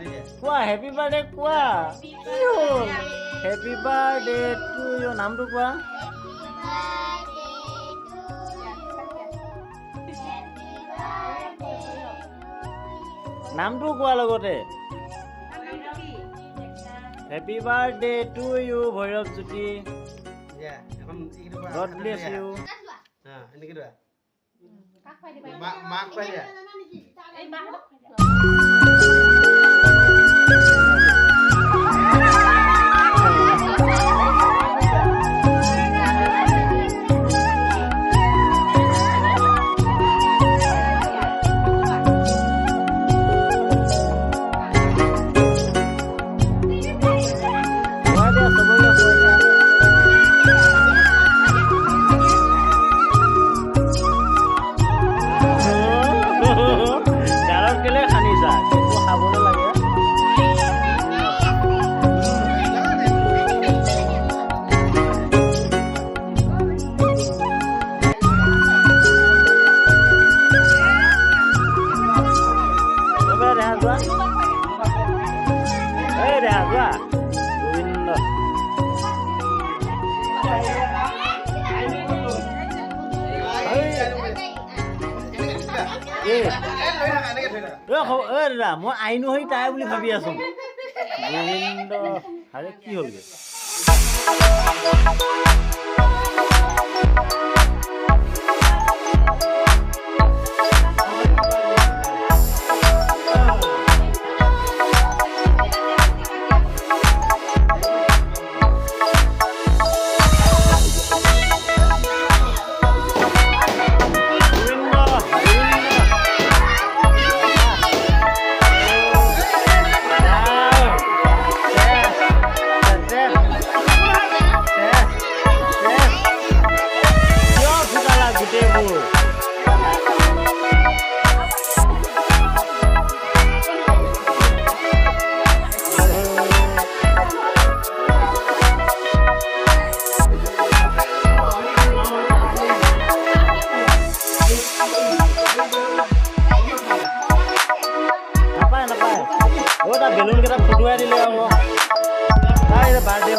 কোৱা happy birthday কোৱা happy birthday to you নামটো কোৱা নামটো কোৱা লগতে happy birthday to you Bhairav Jyoti God bless you. Mark saja. মই আইনো হৈ তাই বুলি ভাবি আছো গোবিন্দ আৰে কি হলগে বেলুন কেইটা ফুটুৱাই দিলে হ'ব বাৰ্থডে